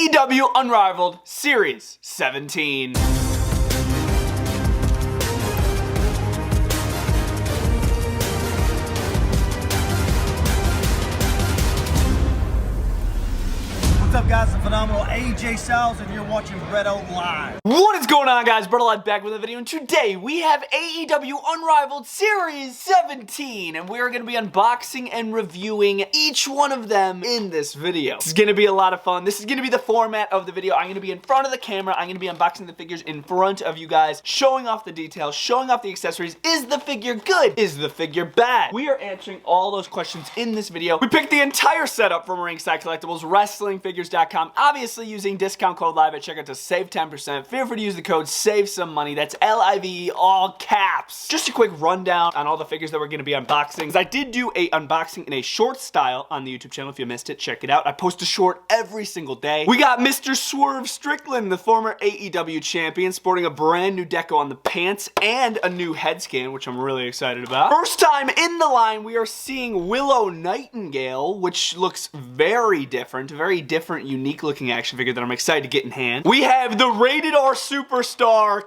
AEW Unrivaled Series 17. What's up, guys? The phenomenal AJ Styles, and you're watching Bretto Live. What is going on, guys? Bretto Live back with a video, and today we have AEW Unrivaled Series 17, and we are going to be unboxing and reviewing each one of them in this video. This is going to be a lot of fun. This is going to be the format of the video. I'm going to be in front of the camera. I'm going to be unboxing the figures in front of you guys, showing off the details, showing off the accessories. Is the figure good? Is the figure bad? We are answering all those questions in this video. We picked the entire setup from Ringside Collectibles, WrestlingFigures.com, obviously using discount code LIVE at checkout to save 10%. Feel free to use the code SAVE SOME MONEY. That's LIVE, all caps. Just a quick rundown on all the figures that we're going to be unboxing. I did do a unboxing in a short style on the YouTube channel. If you missed it, check it out. I post a short every single day. We got Mr. Swerve Strickland, the former AEW champion, sporting a brand new deco on the pants and a new head scan, which I'm really excited about. First time in the line, we are seeing Willow Nightingale, which looks very different, unique looking action figure that I'm excited to get in hand. We have the Rated R superstar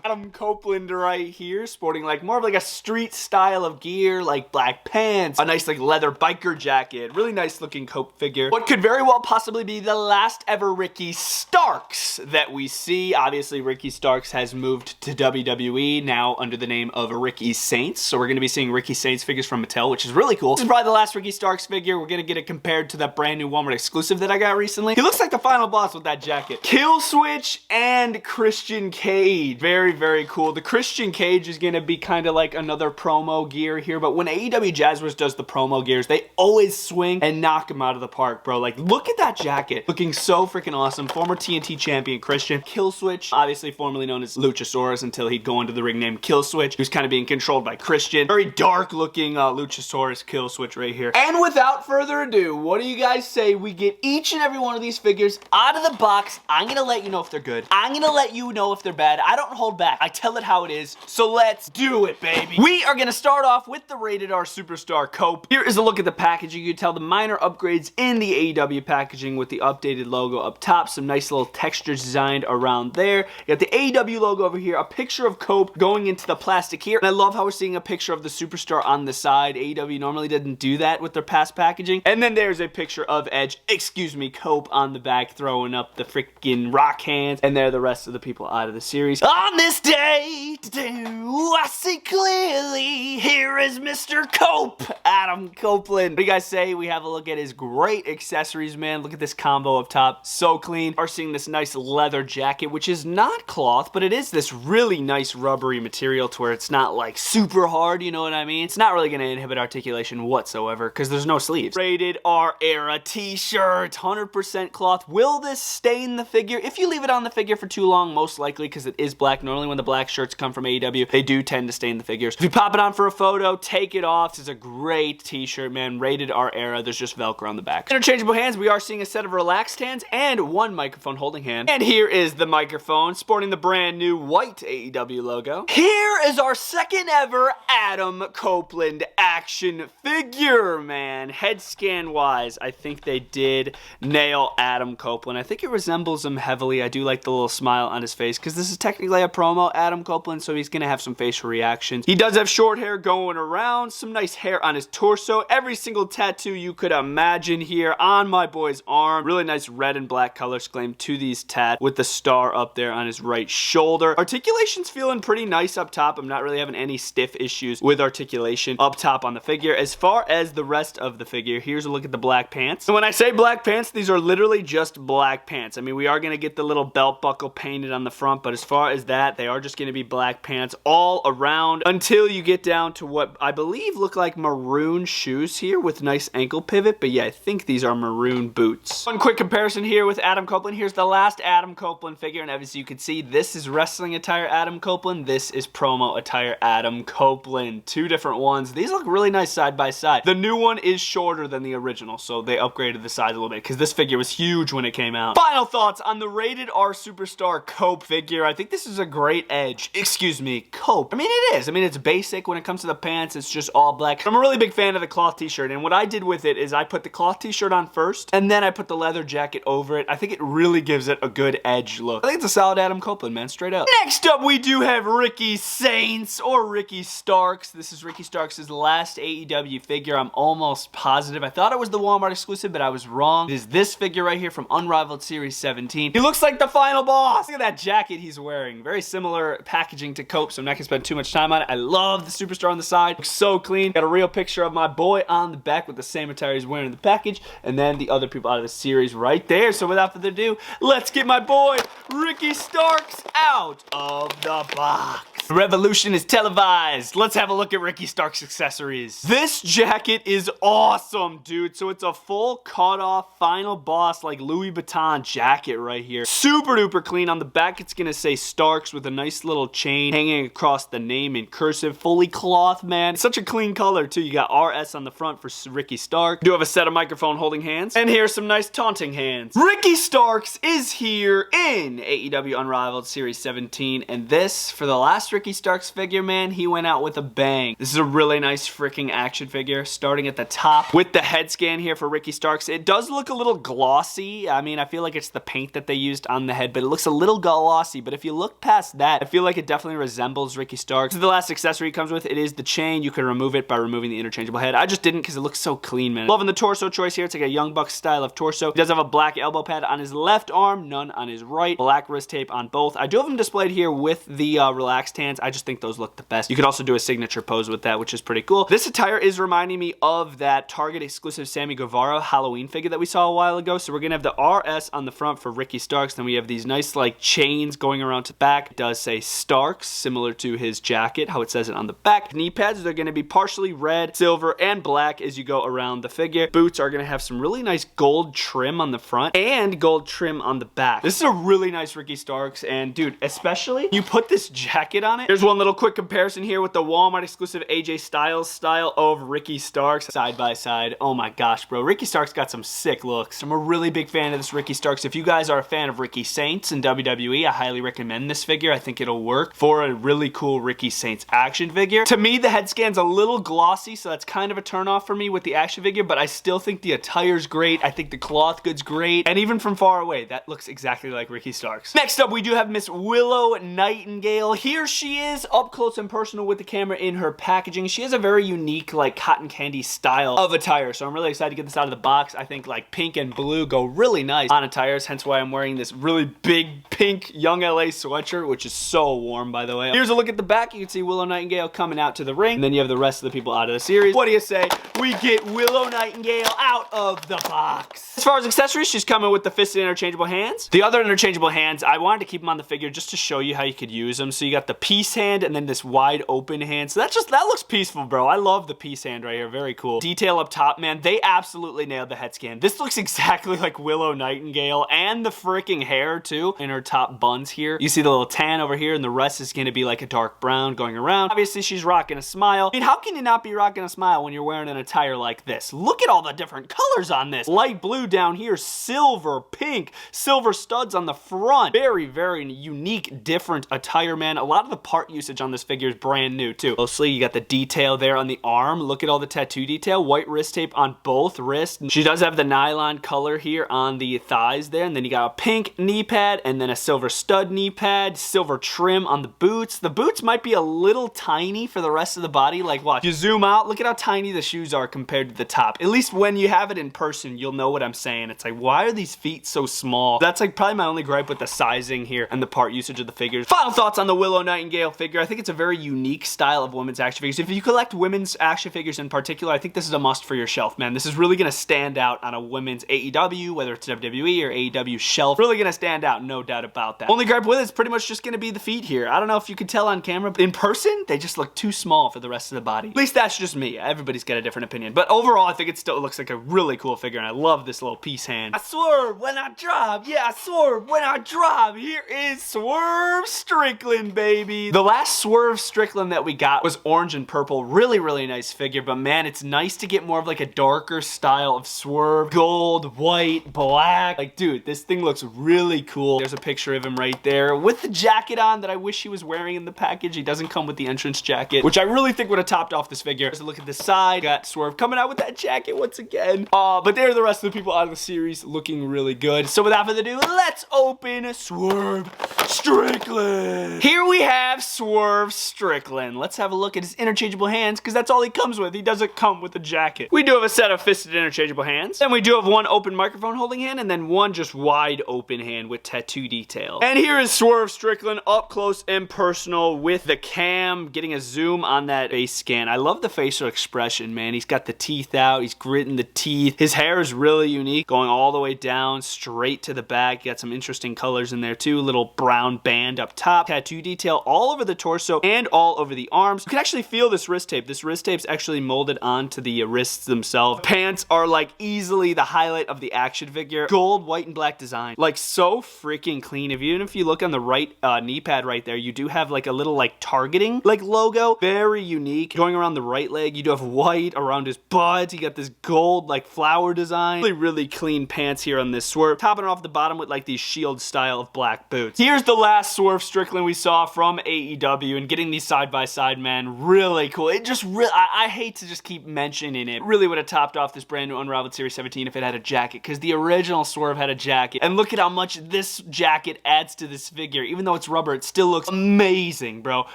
Adam Copeland right here, sporting like more of like a street style of gear, like black pants, a nice like leather biker jacket, really nice looking Cope figure. What could very well possibly be the last ever Ricky Starks that we see. Obviously Ricky Starks has moved to WWE now under the name of Ricky Saints, so we're going to be seeing Ricky Saints figures from Mattel, which is really cool. This is probably the last Ricky Starks figure. We're going to get it compared to that brand new Walmart exclusive that I got recently. He looks like the final boss with that jacket. Killswitch and Christian Cage. Very cool. The Christian Cage is going to be kind of like another promo gear here, but when AEW Jazzwares does the promo gears, they always swing and knock him out of the park, bro. Like, look at that jacket. Looking so freaking awesome. Former TNT champion Christian. Killswitch, obviously formerly known as Luchasaurus until he'd go into the ring named Killswitch. He was kind of being controlled by Christian. Very dark looking Luchasaurus Killswitch right here. And without further ado, what do you guys say we get each and every one of these figures out of the box? I'm going to let you know if they're good. I'm going to let you know if they're bad. I don't hold back. I tell it how it is. So let's do it, baby. We are going to start off with the Rated R superstar Cope. Here is a look at the packaging. You can tell the minor upgrades in the AEW packaging with the updated logo up top. Some nice little textures designed around there. You got the AEW logo over here. A picture of Cope going into the plastic here. And I love how we're seeing a picture of the superstar on the side. AEW normally didn't do that with their past packaging. And then there's a picture of Edge, excuse me, Cope on the back throwing up the freaking rock hands. And there are the rest of the people out of the series. On this day, I see clearly, here is Mr. Cope, Adam Copeland. What do you guys say we have a look at his great accessories, man? Look at this combo up top, so clean. We're seeing this nice leather jacket, which is not cloth, but it is this really nice rubbery material to where it's not like super hard, you know what I mean? It's not really going to inhibit articulation whatsoever because there's no sleeves. Rated R era t-shirt, 100% cloth. Will this stain the figure? If you leave it on the figure for too long, most likely, because it is black. Normally when the black shirts come from AEW, they do tend to stain the figures. If you pop it on for a photo, take it off. This is a great t-shirt, man. Rated R era. There's just Velcro on the back. Interchangeable hands. We are seeing a set of relaxed hands and one microphone holding hand. And here is the microphone sporting the brand new white AEW logo. Here is our second ever Adam Copeland action figure, man. Head scan wise, I think they did nail Adam Copeland. I think it resembles him heavily. I do like the little smile on his face because this is technically a promo Adam Copeland, so he's going to have some facial reactions. He does have short hair going around, some nice hair on his torso, every single tattoo you could imagine here on my boy's arm. Really nice red and black color scheme to these tats with the star up there on his right shoulder. Articulation's feeling pretty nice up top. I'm not really having any stiff issues with articulation up top on the figure. As far as the rest of the figure, here's a look at the black pants. And when I say black pants, these are literally just black pants. I mean, we are going to get the little belt buckle painted on the front, but as far as that, they are just going to be black pants all around until you get down to what I believe look like maroon shoes here with nice ankle pivot. But yeah, I think these are maroon boots. One quick comparison here with Adam Copeland. Here's the last Adam Copeland figure, and as you can see, this is wrestling attire Adam Copeland. This is promo attire Adam Copeland. Two different ones. These look really really nice side by side. The new one is shorter than the original, so they upgraded the size a little bit because this figure was huge when it came out. Final thoughts on the Rated R Superstar Cope figure. I think this is a great edge. Excuse me, Cope. I mean, it is. I mean, it's basic when it comes to the pants. It's just all black. I'm a really big fan of the cloth t-shirt, and what I did with it is I put the cloth t-shirt on first, and then I put the leather jacket over it. I think it really gives it a good edge look. I think it's a solid Adam Copeland, man, straight up. Next up, we do have Ricky Saints, or Ricky Starks. This is Ricky Starks' last AEW figure. I'm almost positive. I thought it was the Walmart exclusive, but I was wrong. It is this figure right here from Unrivaled Series 17. He looks like the final boss. Look at that jacket he's wearing. Very similar packaging to Cope, so I'm not gonna spend too much time on it. I love the Superstar on the side. Looks so clean. Got a real picture of my boy on the back with the same attire he's wearing in the package, and then the other people out of the series right there. So without further ado, let's get my boy Ricky Starks out of the box. The revolution is televised. Let's have a look at Ricky Starks' accessories. This jacket is awesome, dude. So it's a full cut-off final boss like Louis Vuitton jacket right here. Super duper clean. On the back, it's gonna say Starks with a nice little chain hanging across the name in cursive. Fully cloth, man. It's such a clean color, too. You got RS on the front for Ricky Stark. You do have a set of microphone holding hands. And here's some nice taunting hands. Ricky Starks is here in AEW Unrivaled Series 17. And this, for the last Ricky Starks figure, man, he went out with a bang. This is a really nice freaking action figure, starting at the top with the head scan here for Ricky Starks. It does look a little glossy. I mean, I feel like it's the paint that they used on the head, but it looks a little glossy. But if you look past that, I feel like it definitely resembles Ricky Starks. This is the last accessory he comes with. It is the chain. You can remove it by removing the interchangeable head. I just didn't because it looks so clean, man. Loving the torso choice here. It's like a Young Bucks style of torso. He does have a black elbow pad on his left arm, none on his right. Black wrist tape on both. I do have them displayed here with the relaxed hands. I just think those look the best. You could also do a signature pose with that, which is pretty cool. This attire is reminding me of that Target exclusive Sammy Guevara Halloween figure that we saw a while ago. So we're gonna have the RS on the front for Ricky Starks. Then we have these nice like chains going around to the back. It does say Starks, similar to his jacket, how it says it on the back. Knee pads, they're gonna be partially red, silver, and black as you go around the figure. Boots are gonna have some really nice gold trim on the front and gold trim on the back. This is a really nice Ricky Starks, and dude, especially you put this jacket on it. Here's one little quick comparison here with the Walmart exclusive AJ Styles style of Ricky Starks side by side. Oh my gosh, bro. Ricky Starks got some sick looks. I'm a really big fan of this Ricky Starks. If you guys are a fan of Ricky Saints in WWE, I highly recommend this figure. I think it'll work for a really cool Ricky Saints action figure. To me, the head scan's a little glossy, so that's kind of a turnoff for me with the action figure, but I still think the attire's great. I think the cloth good's great. And even from far away, that looks exactly like Ricky Starks. Next up, we do have Miss Willow Nightingale. Here she is up close and personal with the camera in her packaging. She has a very unique, like, cotton candy style of attire, so I'm really excited to get this out of the box. I think, like, pink and blue go really nice on attires, hence why I'm wearing this really big pink Young LA sweatshirt, which is so warm, by the way. Here's a look at the back. You can see Willow Nightingale coming out to the ring, and then you have the rest of the people out of the series. What do you say? We get Willow Nightingale out of the box. As far as accessories, she's coming with the fisted interchangeable hands. The other interchangeable hands, I wanted to keep them on the figure just to show you how you could use them. So you got the peace hand and then this wide open hand. So that looks peaceful, bro. I love the peace hand right here. Very cool. Detail up top, man. They absolutely nailed the head scan. This looks exactly like Willow Nightingale, and the freaking hair too in her top buns here. You see the little tan over here, and the rest is gonna be like a dark brown going around. Obviously, she's rocking a smile. I mean, how can you not be rocking a smile when you're wearing an attire like this? Look at all the different colors on this. Light blue down here, silver, pink, silver studs on the front. Very, very unique, different attire, man. A lot of the part usage on this figure is brand new too. Mostly, you got the detail there on the arm. Look at all the tattoo detail. White wrist tape on both wrists. She does have the nylon color here on the thighs there, and then you got a pink knee pad, and then a silver stud knee pad, silver trim on the boots. The boots might be a little tiny for the rest of the body. Like, watch. You zoom out, look at how tiny the shoes are compared to the top. At least when you have it in person, you'll know what I'm saying. It's like, why are these feet so small? That's like probably my only gripe with the sizing here and the part usage of the figures. Final thoughts on the Willow Nightingale figure. I think it's a very unique style of women's action figures. If you collect women's action figures in particular, I think this is a must for your shelf, man. This is really gonna stand out on a women's AEW, whether it's WWE or AEW shelf. Really gonna stand out, no doubt about that. Only gripe with it is pretty much just gonna be the feet here. I don't know if you could tell on camera, but in person, they just look too small for the rest of the body. At least that's just me. Everybody's got a different opinion. But overall, I think it still looks like a really cool figure, and I love this little piece hand. I swerve when I drive. Yeah, I swerve when I drive. Here is Swerve Strickland, baby. breathe. The last Swerve Strickland that we got was orange and purple. Really, really nice figure, but man, it's nice to get more of like a darker style of Swerve. Gold, white, black. Like, dude, this thing looks really cool. There's a picture of him right there with the jacket on that I wish he was wearing in the package. He doesn't come with the entrance jacket, which I really think would have topped off this figure. Let's look at the side. Got Swerve coming out with that jacket once again. But there are the rest of the people out of the series looking really good. So without further ado, let's open Swerve Strickland. Here we have Swerve Strickland. Let's have a look at his interchangeable hands, because that's all he comes with. He doesn't come with a jacket. We do have a set of fisted interchangeable hands. Then we do have one open microphone holding hand, and then one just wide open hand with tattoo detail. And here is Swerve Strickland up close and personal with the cam, getting a zoom on that face scan. I love the facial expression, man. He's got the teeth out. He's gritting the teeth. His hair is really unique, going all the way down, straight to the back. You got some interesting colors in there too. Little brown band up top. Tattoo detail all over the torso and all over the arms. You can actually feel this wrist tape. This wrist tape's actually molded onto the wrists themselves. Pants are like easily the highlight of the action figure. Gold, white, and black design. Like so freaking clean. Even if you look on the right knee pad right there, you do have like a little like targeting like logo. Very unique. Going around the right leg, you do have white around his butt. You got this gold like flower design. Really, really clean pants here on this Swerve. Topping it off the bottom with like these shield style of black boots. Here's the last Swerve Strickland we saw from AEW, and getting these side by side, man, really cool. It just really, I hate to just keep mentioning it. Really would have topped off this brand new Unrivaled Series 17 if it had a jacket, because the original Swerve had a jacket. And look at how much this jacket adds to this figure. Even though it's rubber, it still looks amazing, bro.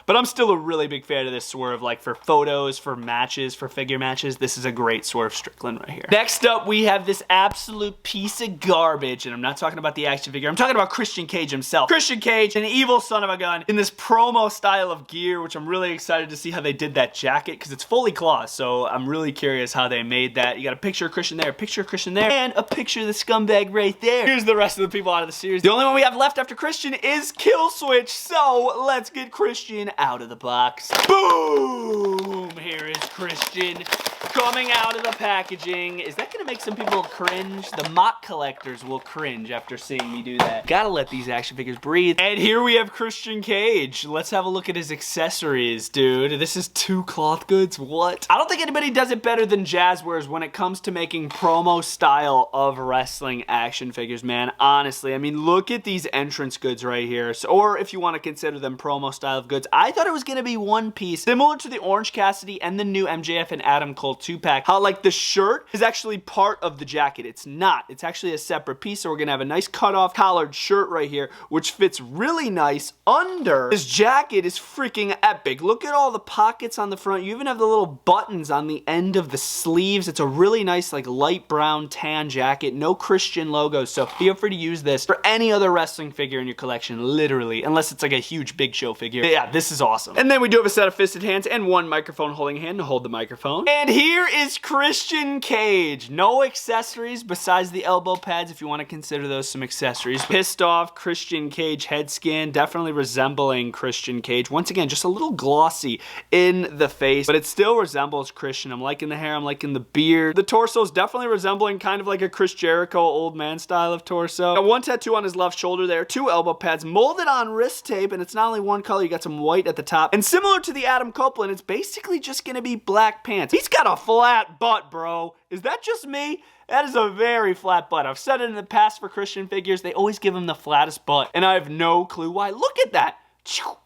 But I'm still a really big fan of this Swerve, like for photos, for matches, for figure matches. This is a great Swerve Strickland right here. Next up, we have this absolute piece of garbage, and I'm not talking about the action figure. I'm talking about Christian Cage himself. Christian Cage, an evil son of a gun, in this promo style of gear, which I'm really excited to see how they did that jacket, because it's fully cloth, so I'm really curious how they made that. You got a picture of Christian there, a picture of Christian there, and a picture of the scumbag right there. Here's the rest of the people out of the series. The only one we have left after Christian is Killswitch, so let's get Christian out of the box. Boom! Here is Christian coming out of the packaging. Is that gonna make some people cringe? The mock collectors will cringe after seeing me do that. Gotta let these action figures breathe. And here we have Christian Cage. Let's have a look at his accessories, dude. This is 2 cloth goods. What? I don't think anybody does it better than Jazzwares when it comes to making promo style of wrestling action figures, man. Honestly, I mean, look at these entrance goods right here. So, or if you want to consider them promo style of goods, I thought it was gonna be one piece, similar to the Orange Cassidy and the new MJF and Adam Cole 2-pack. How like the shirt is actually part of the jacket. It's not. It's actually a separate piece. So we're gonna have a nice cut-off collared shirt right here, which fits really nice under. This jacket is freaking epic. Look at all the pockets on the front. You even have the little buttons on the end of the sleeves. It's a really nice like light brown tan jacket. No Christian logos, so feel free to use this for any other wrestling figure in your collection, literally, unless it's like a huge Big Show figure. But yeah, this is awesome. And then we do have a set of fisted hands and one microphone holding hand to hold the microphone. And here is Christian Cage. No accessories besides the elbow pads, if you want to consider those some accessories. Pissed off Christian Cage head scan, definitely resembling Christian Cage. Once again, just a little glossy in the face, but it still resembles Christian. I'm liking the hair, I'm liking the beard. The torso is definitely resembling kind of like a Chris Jericho old man style of torso. Got one tattoo on his left shoulder there, 2 elbow pads molded on wrist tape, and it's not only one color, you got some white at the top. And similar to the Adam Copeland, it's basically just gonna be black pants. He's got a flat butt, bro. Is that just me? That is a very flat butt. I've said it in the past for Christian figures, they always give him the flattest butt, and I have no clue why. Look at that.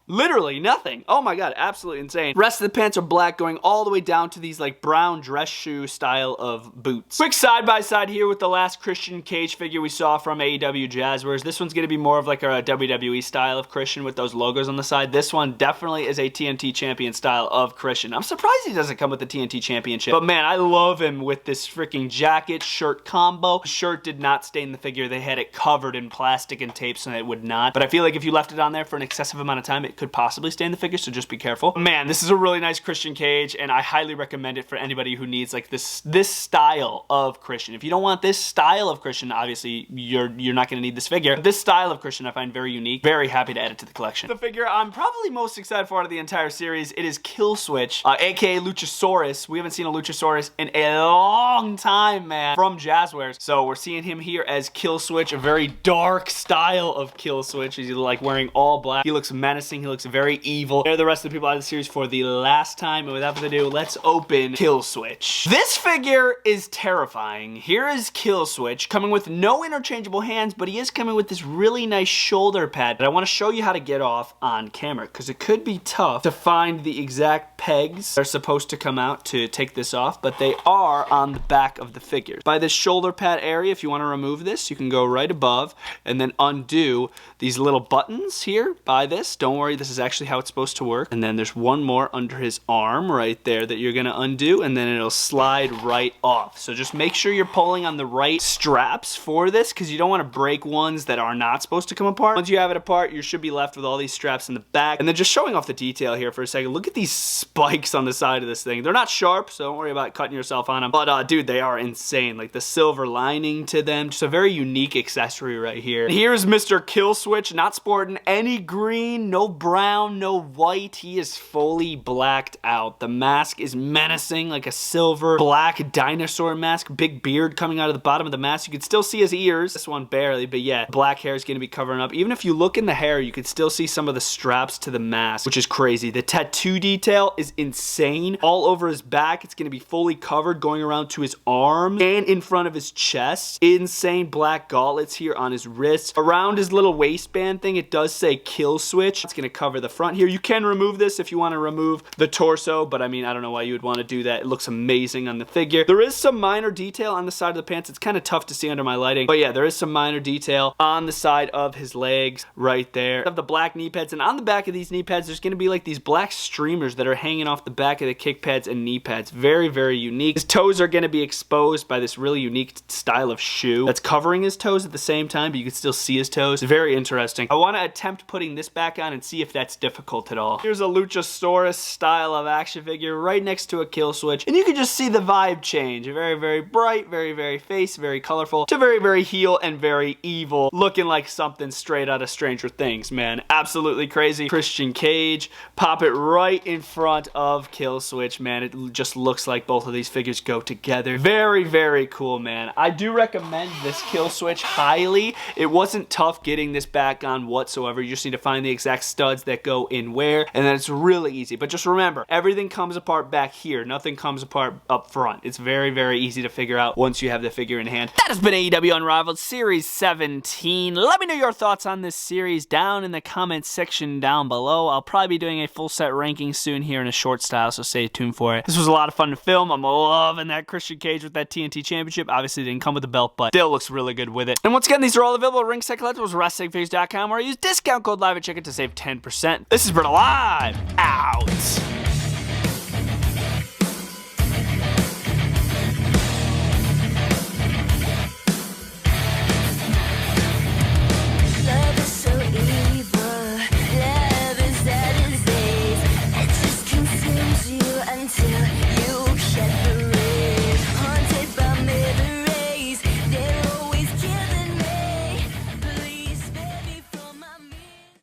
Literally nothing. Oh my god, absolutely insane. Rest of the pants are black, going all the way down to these like brown dress shoe style of boots. Quick side by side here with the last Christian Cage figure we saw from AEW Jazzwares. This one's gonna be more of like a WWE style of Christian with those logos on the side. This one definitely is a TNT champion style of Christian. I'm surprised he doesn't come with the TNT championship, but man, I love him with this freaking jacket shirt combo. The shirt did not stain the figure. They had it covered in plastic and tape so it would not, but I feel like if you left it on there for an excessive amount of time, it could possibly stain the figure, so just be careful. Man, this is a really nice Christian Cage, and I highly recommend it for anybody who needs like this style of Christian. If you don't want this style of Christian, obviously you're not going to need this figure. But this style of Christian I find very unique. Very happy to add it to the collection. The figure I'm probably most excited for out of the entire series, it is Killswitch, aka Luchasaurus. We haven't seen a Luchasaurus in a long time, man, from Jazzwares. So we're seeing him here as Killswitch, a very dark style of Killswitch. He's like wearing all black. He looks menacing. He He looks very evil. They're the rest of the people out of the series for the last time. And without further ado, let's open Killswitch. This figure is terrifying. Here is Killswitch coming with no interchangeable hands, but he is coming with this really nice shoulder pad that I want to show you how to get off on camera because it could be tough to find the exact pegs that are supposed to come out to take this off, but they are on the back of the figures. By this shoulder pad area, if you want to remove this, you can go right above and then undo these little buttons here by this. Don't worry, this is actually how it's supposed to work. And then there's one more under his arm right there that you're going to undo, and then it'll slide right off. So just make sure you're pulling on the right straps for this because you don't want to break ones that are not supposed to come apart. Once you have it apart, you should be left with all these straps in the back. And then just showing off the detail here for a second, look at these spikes on the side of this thing. They're not sharp, so don't worry about cutting yourself on them. But dude, they are insane. Like the silver lining to them, just a very unique accessory right here. And here's Mr. Killswitch, not sporting any green, no brown, no white. He is fully blacked out. The mask is menacing, like a silver black dinosaur mask. Big beard coming out of the bottom of the mask. You can still see his ears. This one barely, but yeah, black hair is going to be covering up. Even if you look in the hair, you can still see some of the straps to the mask, which is crazy. The tattoo detail is insane. All over his back, it's going to be fully covered, going around to his arm and in front of his chest. Insane black gauntlets here on his wrists. Around his little waistband thing, it does say Killswitch. It's going to cover the front here. You can remove this if you want to remove the torso, but I mean, I don't know why you would want to do that. It looks amazing on the figure. There is some minor detail on the side of the pants. It's kind of tough to see under my lighting, but yeah, there is some minor detail on the side of his legs right there. Of the black knee pads, and on the back of these knee pads, there's going to be like these black streamers that are hanging off the back of the kick pads and knee pads. Very, very unique. His toes are going to be exposed by this really unique style of shoe that's covering his toes at the same time, but you can still see his toes. Very interesting. I want to attempt putting this back on and see if that's difficult at all. Here's a Luchasaurus style of action figure right next to a Killswitch, and you can just see the vibe change. Very, very bright, very, very face, very colorful, to very, very heel and very evil, looking like something straight out of Stranger Things, man. Absolutely crazy. Christian Cage, pop it right in front of Killswitch, man. It just looks like both of these figures go together. Very, very cool, man. I do recommend this Killswitch highly. It wasn't tough getting this back on whatsoever. You just need to find the exact studs that go in where, and then it's really easy. But just remember, everything comes apart back here. Nothing comes apart up front. It's very, very easy to figure out once you have the figure in hand. That has been AEW Unrivaled Series 17. Let me know your thoughts on this series down in the comments section down below. I'll probably be doing a full set ranking soon here in a short style, so stay tuned for it. This was a lot of fun to film. I'm loving that Christian Cage with that TNT Championship. Obviously, it didn't come with a belt, but still looks really good with it. And once again, these are all available at Ringside Collectibles, WrestlingFigures.com, where I use discount code LIVE at checkout to save 10%. This is Bretto Live, out.